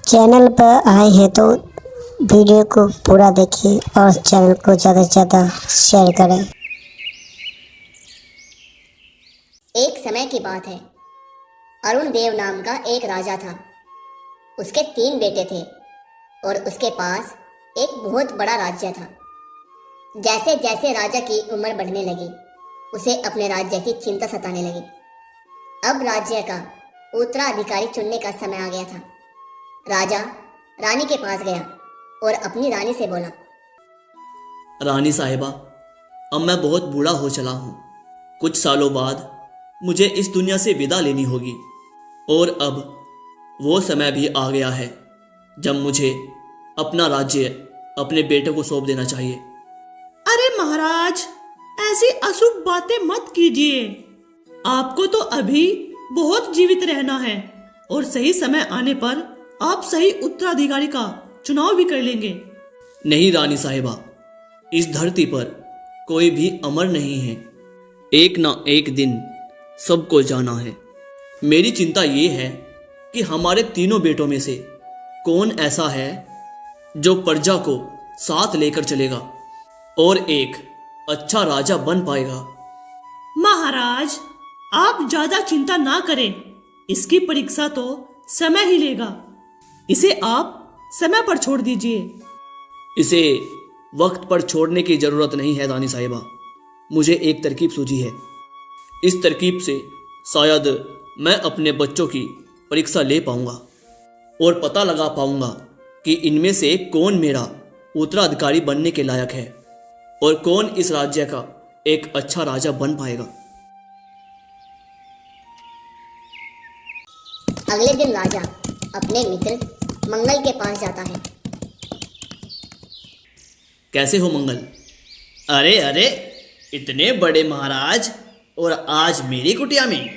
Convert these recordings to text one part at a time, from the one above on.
Channel पर आए हैं तो वीडियो को पूरा देखिए और चैनल को ज़्यादा से ज़्यादा शेयर करें। एक समय की बात है। अरुण देव नाम का एक राजा था। उसके 3 बेटे थे और उसके पास एक बहुत बड़ा राज्य था। जैसे जैसे राजा की उम्र बढ़ने लगी, उसे अपने राज्य की चिंता सताने लगी। अब राज्य का उत्तराधिकारी चुनने का समय आ गया था। राजा रानी के पास गया और अपनी रानी से बोला, रानी साहिबा, अब मैं बहुत बूढ़ा हो चला हूँ। कुछ सालों बाद मुझे इस दुनिया से विदा लेनी होगी और अब वो समय भी आ गया है जब मुझे अपना राज्य अपने बेटे को सौंप देना चाहिए। अरे महाराज, ऐसी अशुभ बातें मत कीजिए। आपको तो अभी बहुत जीवित रहना है और सही समय आने पर आप सही उत्तराधिकारी का चुनाव भी कर लेंगे। नहीं रानी साहिबा, इस धरती पर कोई भी अमर नहीं है। एक ना एक दिन सबको जाना है। मेरी चिंता ये है कि हमारे तीनों बेटों में से कौन ऐसा है जो प्रजा को साथ लेकर चलेगा और एक अच्छा राजा बन पाएगा। महाराज, आप ज्यादा चिंता ना करें। इसकी परीक्षा तो समय ही लेगा। इसे आप समय पर छोड़ दीजिए। इसे वक्त पर छोड़ने की जरूरत नहीं है रानी साहिबा। मुझे एक तरकीब सूझी है। इस तरकीब से शायद मैं अपने बच्चों की परीक्षा ले पाऊंगा और पता लगा पाऊंगा कि इनमें से कौन मेरा उत्तराधिकारी बनने के लायक है और कौन इस राज्य का एक अच्छा राजा बन पाएगा। अगले दिन राजा अपने मित्र मंगल के पास जाता है। कैसे हो मंगल? अरे अरे, इतने बड़े महाराज और आज मेरी कुटिया में।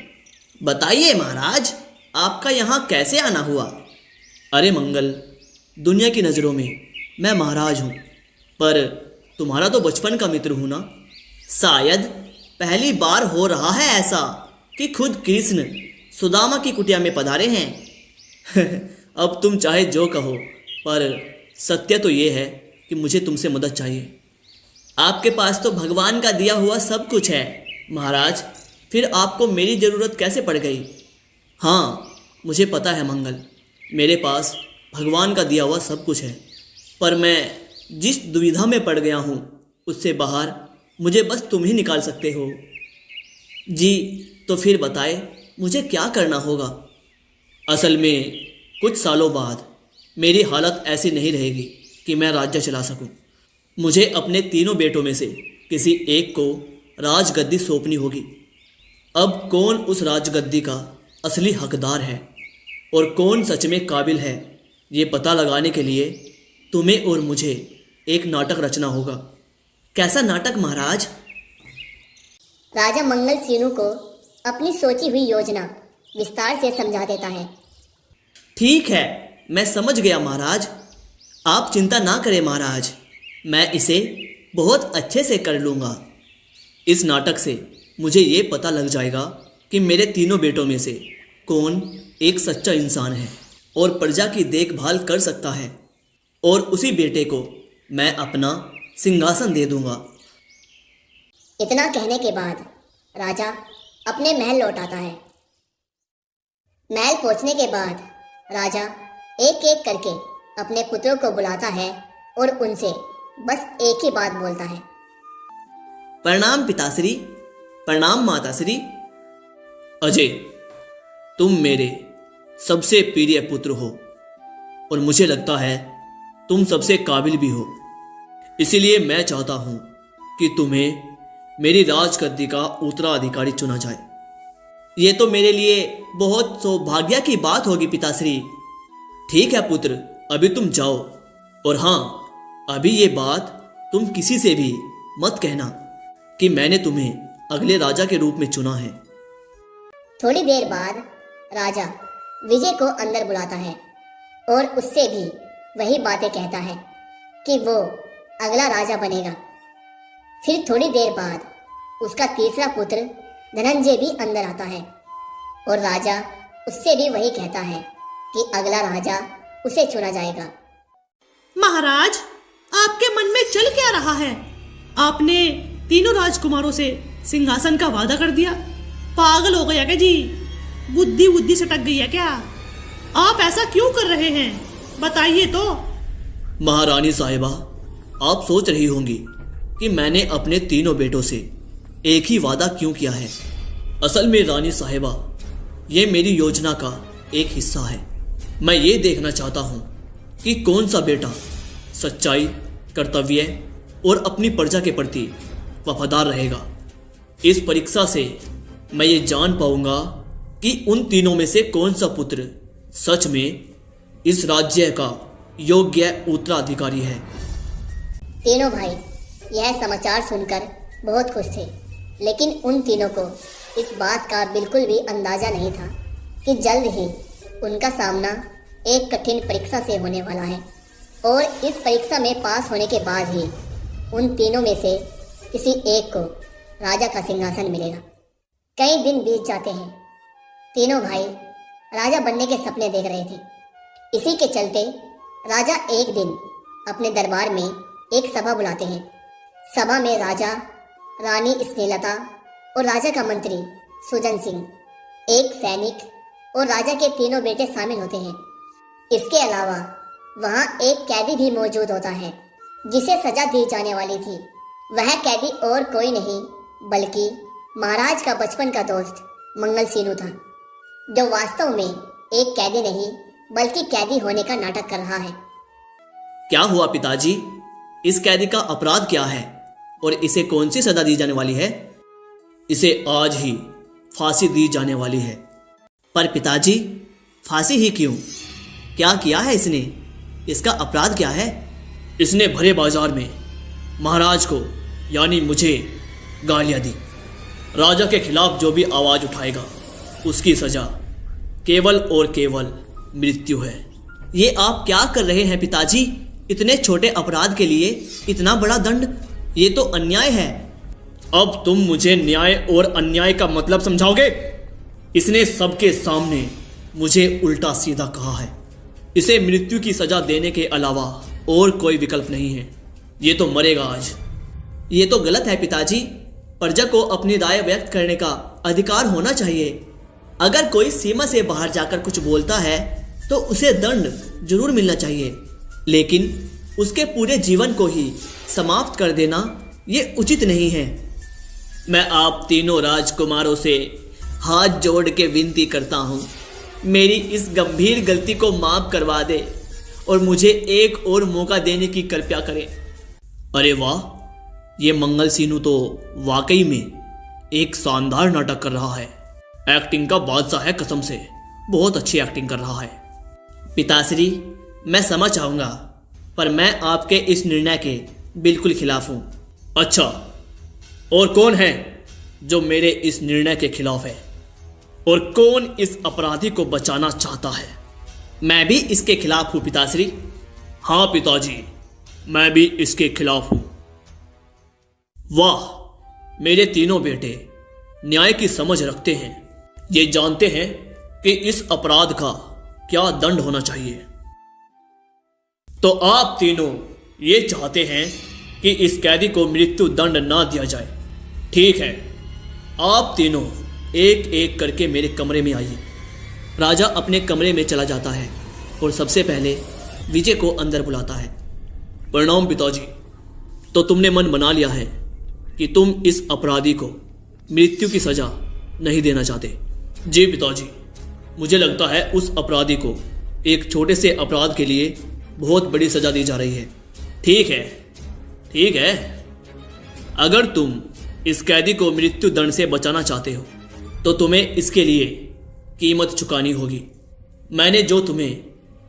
बताइए महाराज, आपका यहाँ कैसे आना हुआ? अरे मंगल, दुनिया की नज़रों में मैं महाराज हूँ, पर तुम्हारा तो बचपन का मित्र हूँ ना। शायद पहली बार हो रहा है ऐसा कि खुद कृष्ण सुदामा की कुटिया में पधारे हैं। अब तुम चाहे जो कहो, पर सत्य तो ये है कि मुझे तुमसे मदद चाहिए। आपके पास तो भगवान का दिया हुआ सब कुछ है महाराज, फिर आपको मेरी ज़रूरत कैसे पड़ गई? हाँ, मुझे पता है मंगल, मेरे पास भगवान का दिया हुआ सब कुछ है, पर मैं जिस दुविधा में पड़ गया हूँ उससे बाहर मुझे बस तुम ही निकाल सकते हो। जी, तो फिर बताए मुझे क्या करना होगा? असल में कुछ सालों बाद मेरी हालत ऐसी नहीं रहेगी कि मैं राज्य चला सकूं। मुझे अपने तीनों बेटों में से किसी एक को राजगद्दी सौंपनी होगी। अब कौन उस राजगद्दी का असली हकदार है और कौन सच में काबिल है, ये पता लगाने के लिए तुम्हें और मुझे एक नाटक रचना होगा। कैसा नाटक महाराज? राजा मंगल सीनू को अपनी सोची हुई योजना विस्तार से समझा देता है। ठीक है, मैं समझ गया महाराज। आप चिंता ना करें महाराज, मैं इसे बहुत अच्छे से कर लूँगा। इस नाटक से मुझे ये पता लग जाएगा कि मेरे तीनों बेटों में से कौन एक सच्चा इंसान है और प्रजा की देखभाल कर सकता है, और उसी बेटे को मैं अपना सिंहासन दे दूंगा। इतना कहने के बाद राजा अपने महल लौट आता है। महल पहुंचने के बाद राजा एक एक करके अपने पुत्रों को बुलाता है और उनसे बस एक ही बात बोलता है। प्रणाम पिताश्री, प्रणाम माताश्री। अजय, तुम मेरे सबसे प्रिय पुत्र हो और मुझे लगता है तुम सबसे काबिल भी हो। इसीलिए मैं चाहता हूँ कि तुम्हें मेरी राजगद्दी का उत्तराधिकारी चुना जाए। ये तो मेरे लिए बहुत सौभाग्य की बात होगी पिताश्री। ठीक है पुत्र, अभी तुम जाओ, और हाँ, अभी ये बात तुम किसी से भी मत कहना कि मैंने तुम्हें अगले राजा के रूप में चुना है। थोड़ी देर बाद राजा विजय को अंदर बुलाता है और उससे भी वही बातें कहता है कि वो अगला राजा बनेगा। फिर थोड़ी देर बाद उसका तीसरा पुत्र धनंजय भी अंदर आता है और राजा उससे भी वही कहता है कि अगला राजा उसे चुना जाएगा। महाराज, आपके मन में चल क्या रहा है? आपने तीनों राजकुमारों से सिंहासन का वादा कर दिया। पागल हो गया क्या जी? बुद्धि सटक गई है क्या? आप ऐसा क्यों कर रहे हैं? बताइए तो। महारानी साहिबा, आप सोच रही होंगी कि मैंने अपने तीनों बेटों से एक ही वादा क्यों किया है। असल में रानी साहिबा, ये मेरी योजना का एक हिस्सा है। मैं ये देखना चाहता हूँ कि कौन सा बेटा सच्चाई, कर्तव्य और अपनी प्रजा के प्रति वफादार रहेगा। इस परीक्षा से मैं ये जान पाऊंगा कि उन तीनों में से कौन सा पुत्र सच में इस राज्य का योग्य उत्तराधिकारी है। तीनों भाई यह समाचार सुनकर बहुत खुश थे, लेकिन उन तीनों को इस बात का बिल्कुल भी अंदाजा नहीं था कि जल्द ही उनका सामना एक कठिन परीक्षा से होने वाला है और इस परीक्षा में पास होने के बाद ही उन तीनों में से किसी एक को राजा का सिंहासन मिलेगा। कई दिन बीत जाते हैं। तीनों भाई राजा बनने के सपने देख रहे थे। इसी के चलते राजा एक दिन अपने दरबार में एक सभा बुलाते हैं। सभा में राजा, रानी स्नेहलता और राजा का मंत्री सुजन सिंह, एक सैनिक और राजा के तीनों बेटे शामिल होते हैं। इसके अलावा वहाँ एक कैदी भी मौजूद होता है जिसे सजा दी जाने वाली थी। वह कैदी और कोई नहीं बल्कि महाराज का बचपन का दोस्त मंगल सीनू था, जो वास्तव में एक कैदी नहीं बल्कि कैदी होने का नाटक कर रहा है। क्या हुआ पिताजी? इस कैदी का अपराध क्या है और इसे कौन सी सजा दी जाने वाली है? इसे आज ही फांसी दी जाने वाली है। पर पिताजी, फांसी ही क्यों? क्या किया है इसने? इसका अपराध क्या है? इसने भरे बाजार में महाराज को यानी मुझे गालियां दी। राजा के खिलाफ जो भी आवाज उठाएगा उसकी सजा केवल और केवल मृत्यु है। ये आप क्या कर रहे हैं पिताजी? इतने छोटे अपराध के लिए इतना बड़ा दंड, ये तो अन्याय है। अब तुम मुझे न्याय और अन्याय का मतलब समझाओगे? इसने सबके सामने मुझे उल्टा सीधा कहा है। इसे मृत्यु की सजा देने के अलावा और कोई विकल्प नहीं है। ये तो मरेगा आज। ये तो गलत है पिताजी। प्रजा को अपनी राय व्यक्त करने का अधिकार होना चाहिए। अगर कोई सीमा से बाहर जाकर कुछ बोलता है तो उसे दंड जरूर मिलना चाहिए, लेकिन उसके पूरे जीवन को ही समाप्त कर देना ये उचित नहीं है। मैं आप तीनों राजकुमारों से हाथ जोड़ के विनती करता हूँ, मेरी इस गंभीर गलती को माफ करवा दे और मुझे एक और मौका देने की कृपया करें। अरे वाह, ये मंगल सीनू तो वाकई में एक शानदार नाटक कर रहा है। एक्टिंग का बादशाह है, कसम से बहुत अच्छी एक्टिंग कर रहा है। पिताश्री, मैं समझ चाहूँगा, पर मैं आपके इस निर्णय के बिल्कुल खिलाफ हूँ। अच्छा, और कौन है जो मेरे इस निर्णय के खिलाफ है? और कौन इस अपराधी को बचाना चाहता है? मैं भी इसके खिलाफ हूँ पिताश्री। हाँ पिताजी, मैं भी इसके खिलाफ हूँ। वाह, मेरे तीनों बेटे न्याय की समझ रखते हैं। ये जानते हैं कि इस अपराध का क्या दंड होना चाहिए। तो आप तीनों ये चाहते हैं कि इस कैदी को मृत्यु दंड ना दिया जाए। ठीक है, आप तीनों एक एक करके मेरे कमरे में आइए। राजा अपने कमरे में चला जाता है और सबसे पहले विजय को अंदर बुलाता है। प्रणाम पिताजी। तो तुमने मन बना लिया है कि तुम इस अपराधी को मृत्यु की सजा नहीं देना चाहते? जी पिताजी, मुझे लगता है उस अपराधी को एक छोटे से अपराध के लिए बहुत बड़ी सजा दी जा रही है। ठीक है, ठीक है। अगर तुम इस कैदी को मृत्यु दंड से बचाना चाहते हो तो तुम्हें इसके लिए कीमत चुकानी होगी। मैंने जो तुम्हें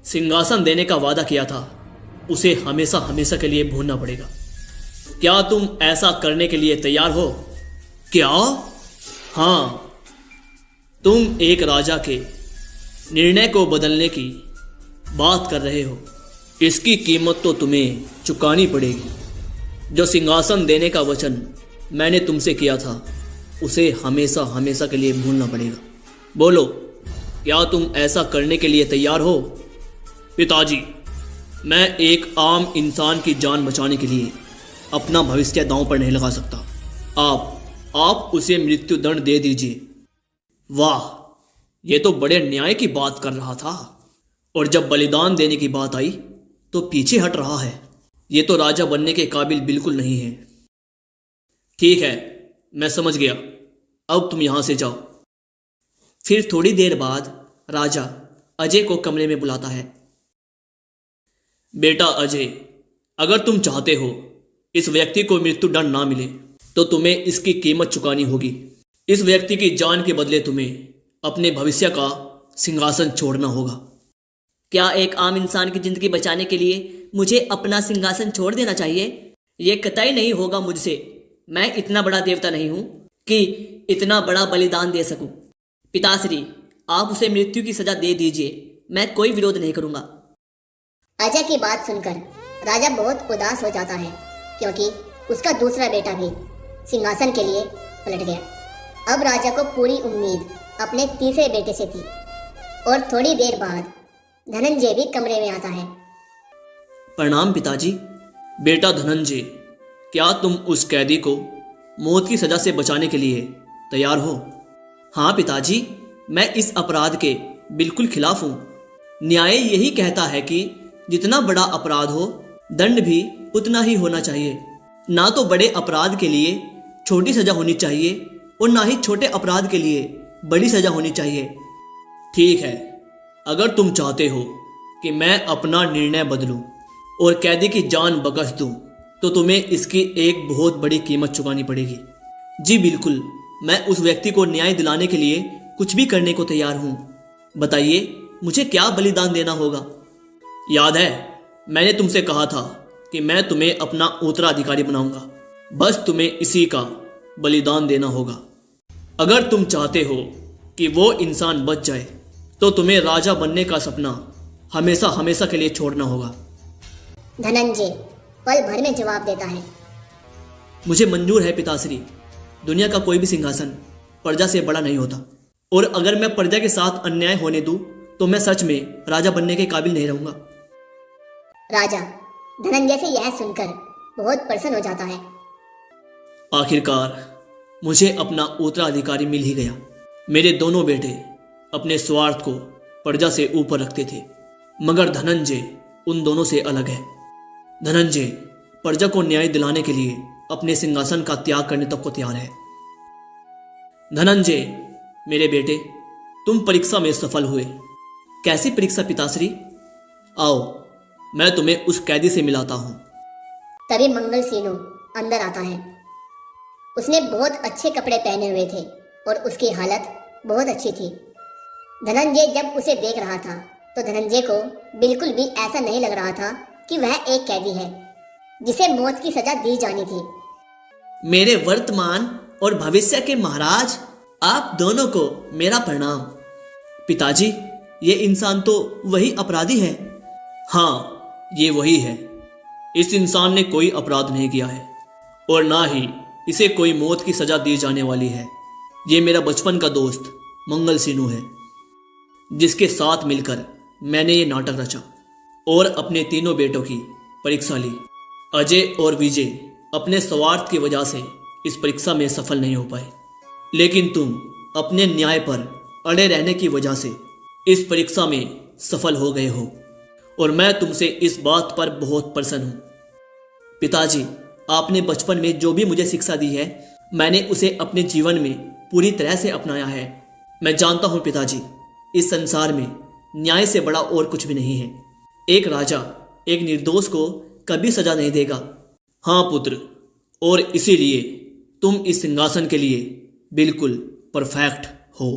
सिंहासन देने का वादा किया था उसे हमेशा हमेशा के लिए भूलना पड़ेगा। क्या तुम ऐसा करने के लिए तैयार हो? क्या? हाँ, तुम एक राजा के निर्णय को बदलने की बात कर रहे हो। इसकी कीमत तो तुम्हें चुकानी पड़ेगी। जो सिंहासन देने का वचन मैंने तुमसे किया था उसे हमेशा हमेशा के लिए भूलना पड़ेगा। बोलो, क्या तुम ऐसा करने के लिए तैयार हो? पिताजी, मैं एक आम इंसान की जान बचाने के लिए अपना भविष्य दांव पर नहीं लगा सकता। आप उसे मृत्यु दंड दे दीजिए। वाह, ये तो बड़े न्याय की बात कर रहा था, और जब बलिदान देने की बात आई तो पीछे हट रहा है। ये तो राजा बनने के काबिल बिल्कुल नहीं है। ठीक है, मैं समझ गया। अब तुम यहां से जाओ। फिर थोड़ी देर बाद राजा अजय को कमरे में बुलाता है। बेटा अजय, अगर तुम चाहते हो इस व्यक्ति को मृत्यु दंड ना मिले तो तुम्हें इसकी कीमत चुकानी होगी। इस व्यक्ति की जान के बदले तुम्हें अपने भविष्य का सिंहासन छोड़ना होगा। क्या एक आम इंसान की जिंदगी बचाने के लिए मुझे अपना सिंहासन छोड़ देना चाहिए? ये कतई नहीं होगा मुझसे। मैं इतना बड़ा देवता नहीं हूं कि इतना बड़ा बलिदान दे सकूं। पिताश्री, आप उसे मृत्यु की सजा दे दीजिए। मैं कोई विरोध नहीं करूंगा। अजय की बात सुनकर राजा बहुत उदास हो जाता है, क्योंकि उसका दूसरा बेटा भी सिंहासन के लिए पलट गया। अब राजा को पूरी उम्मीद अपने तीसरे बेटे से थी। और थोड़ी देर बाद धनंजय भी कमरे में आता है। प्रणाम पिताजी। बेटा धनंजय, क्या तुम उस कैदी को मौत की सजा से बचाने के लिए तैयार हो? हाँ पिताजी, मैं इस अपराध के बिल्कुल खिलाफ हूँ। न्याय यही कहता है कि जितना बड़ा अपराध हो, दंड भी उतना ही होना चाहिए। ना तो बड़े अपराध के लिए छोटी सजा होनी चाहिए और ना ही छोटे अपराध के लिए बड़ी सजा होनी चाहिए। ठीक है, अगर तुम चाहते हो कि मैं अपना निर्णय बदलूं और कैदी की जान बख्श दूं, तो तुम्हें इसकी एक बहुत बड़ी कीमत चुकानी पड़ेगी। जी बिल्कुल, मैं उस व्यक्ति को न्याय दिलाने के लिए कुछ भी करने को तैयार हूं। बताइए, मुझे क्या बलिदान देना होगा? याद है, मैंने तुमसे कहा था कि मैं तुम्हें अपना उत्तराधिकारी बनाऊंगा। बस तुम्हें इसी का बलिदान देना होगा। अगर तुम चाहते हो कि वो इंसान बच जाए, तो तुम्हें राजा बनने का सपना हमेशा हमेशा के लिए छोड़ना होगा। धनंजय पल भर में जवाब देता है। मुझे मंजूर है पिताश्री। दुनिया का कोई भी सिंहासन प्रजा से बड़ा नहीं होता, और अगर मैं प्रजा के साथ अन्याय होने दूं तो मैं सच में राजा बनने के काबिल नहीं रहूंगा। राजा धनंजय से यह सुनकर बहुत प्रसन्न हो जाता है। आखिरकार मुझे अपना उत्तराधिकारी मिल ही गया। मेरे दोनों बेटे अपने स्वार्थ को प्रजा से ऊपर रखते थे, मगर धनंजय उन दोनों से अलग है। धनंजय प्रजा को न्याय दिलाने के लिए अपने सिंहासन का त्याग करने तक को तैयार है। धनंजय, मेरे बेटे, तुम परीक्षा में सफल हुए। कैसी परीक्षा पिताश्री? आओ, मैं तुम्हें उस कैदी से मिलाता हूं। तभी मंगल सीनू अंदर आता है। उसने बहुत अच्छे कपड़े पहने हुए थे और उसकी हालत बहुत अच्छी थी। धनंजय जब उसे देख रहा था तो धनंजय को बिल्कुल भी ऐसा नहीं लग रहा था कि वह एक कैदी है जिसे मौत की सजा दी जानी थी। मेरे वर्तमान और भविष्य के महाराज, आप दोनों को मेरा प्रणाम। पिताजी, ये इंसान तो वही अपराधी है। हाँ, ये वही है। इस इंसान ने कोई अपराध नहीं किया है और ना ही इसे कोई मौत की सजा दी जाने वाली है। ये मेरा बचपन का दोस्त मंगल सीनू है, जिसके साथ मिलकर मैंने ये नाटक रचा और अपने तीनों बेटों की परीक्षा ली। अजय और विजय अपने स्वार्थ की वजह से इस परीक्षा में सफल नहीं हो पाए, लेकिन तुम अपने न्याय पर अड़े रहने की वजह से इस परीक्षा में सफल हो गए हो, और मैं तुमसे इस बात पर बहुत प्रसन्न हूँ। पिताजी, आपने बचपन में जो भी मुझे शिक्षा दी है, मैंने उसे अपने जीवन में पूरी तरह से अपनाया है। मैं जानता हूँ पिताजी, इस संसार में न्याय से बड़ा और कुछ भी नहीं है। एक राजा एक निर्दोष को कभी सजा नहीं देगा। हाँ पुत्र, और इसीलिए तुम इस सिंहासन के लिए बिल्कुल परफेक्ट हो।